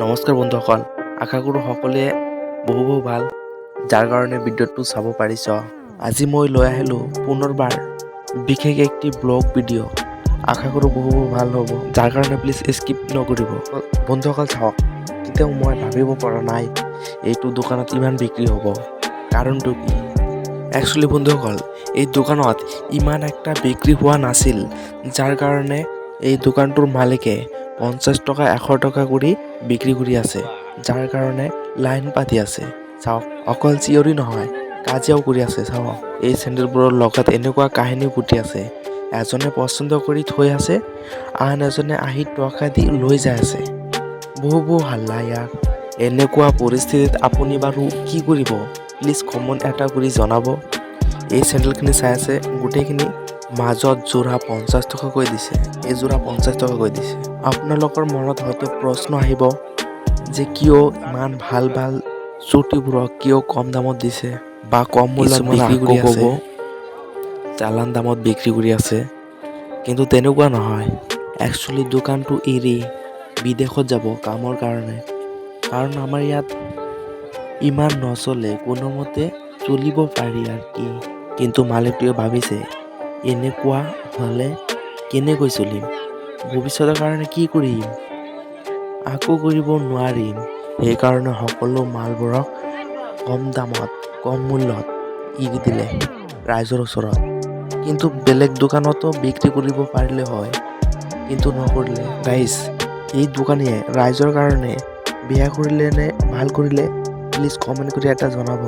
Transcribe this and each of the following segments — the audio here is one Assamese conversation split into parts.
নমস্কাৰ বন্ধুসকল, আশা কৰোঁ সকলোৱে বহু ভাল, যাৰ কাৰণে ভিডিঅ'টো চাব পাৰিছ। আজি মই লৈ আহিলোঁ পুনৰবাৰ বিশেষ একটি ব্লগ ভিডিঅ'। আশা কৰোঁ বহু ভাল হ'ব, যাৰ কাৰণে প্লিজ স্কিপ নকৰিব। বন্ধুসকল চাওক, কেতিয়াও মই ভাবিব পৰা নাই এইটো দোকানত ইমান বিক্ৰী হ'ব। কাৰণটো কি? একচুৱেলি বন্ধুসকল, এই দোকানত ইমান একটা বিক্ৰী হোৱা নাছিল, যাৰ কাৰণে এই দোকানটোৰ মালিকে 50 টকা 100 টকা কৰি বিক্ৰী কৰি আছে, যাৰ কাৰণে লাইন পাতি আছে। চাওক, অকল চিঞৰি নহয়, কাজিয়াও কৰি আছে। চাওক, এই চেণ্ডেলবোৰৰ লগত এনেকুৱা কাহিনী ঘটি আছে। এজনে পচন্দ কৰি থৈ আছে, আন এজনে আহি টকা দি লৈ যাই আছে। বহু হাল্লা ইয়াৰ। এনেকুৱা পৰিস্থিতিত আপুনি বাৰু কি কৰিব? প্লিজ কমেণ্ট এটা কৰি জনাব। এই চেণ্ডেলখিনি চাই আছে, গোটেইখিনি মাজত যোৰা 50 টকাকৈ দিছে। এই যোৰা 50 টকাকৈ দিছে। আপোনালোকৰ মনত হয়তো প্ৰশ্ন আহিব যে কিয় ইমান ভাল চুটিবোৰক কিয় কম দামত দিছে বা কম মূল্যত বিক্ৰী কৰি আছে, চালান দামত বিক্ৰী কৰি আছে। কিন্তু তেনেকুৱা নহয়। একচুৱেলি দোকানটো এৰি বিদেশত যাব কামৰ কাৰণে, কাৰণ আমাৰ ইয়াত ইমান নচলে, কোনোমতে চলিব পাৰি আৰু কি। কিন্তু মালিকটোৱে ভাবিছে এনেকুৱা হ'লে কেনেকৈ চলিম, ভৱিষ্যতৰ কাৰণে কি কৰিম, আকৌ কৰিব নোৱাৰিম। সেইকাৰণে সকলো মালবোৰক কম দামত, কম মূল্যত এৰি দিলে ৰাইজৰ ওচৰত। কিন্তু বেলেগ দোকানতো বিক্ৰী কৰিব পাৰিলে হয়, কিন্তু নকৰিলে। গাইজ, এই দোকানীয়ে ৰাইজৰ কাৰণে বেয়া কৰিলে নে ভাল কৰিলে, প্লিজ কমেণ্ট কৰি এটা জনাব।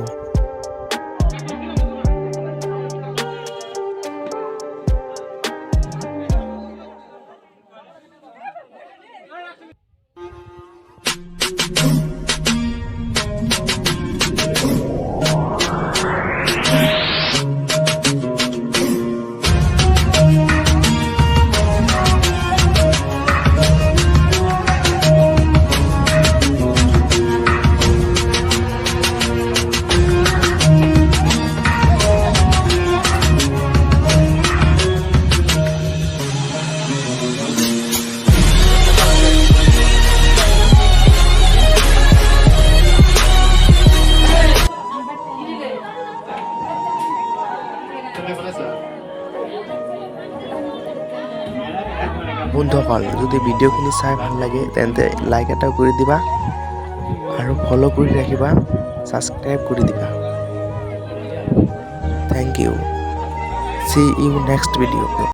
বন্ধুসকল, যদি ভিডিঅ'খিনি চাই ভাল লাগে তেন্তে লাইক এটা কৰি দিবা আৰু ফ'ল' কৰি ৰাখিবা, ছাবস্ক্ৰাইব কৰি দিবা। Thank you. See you next video.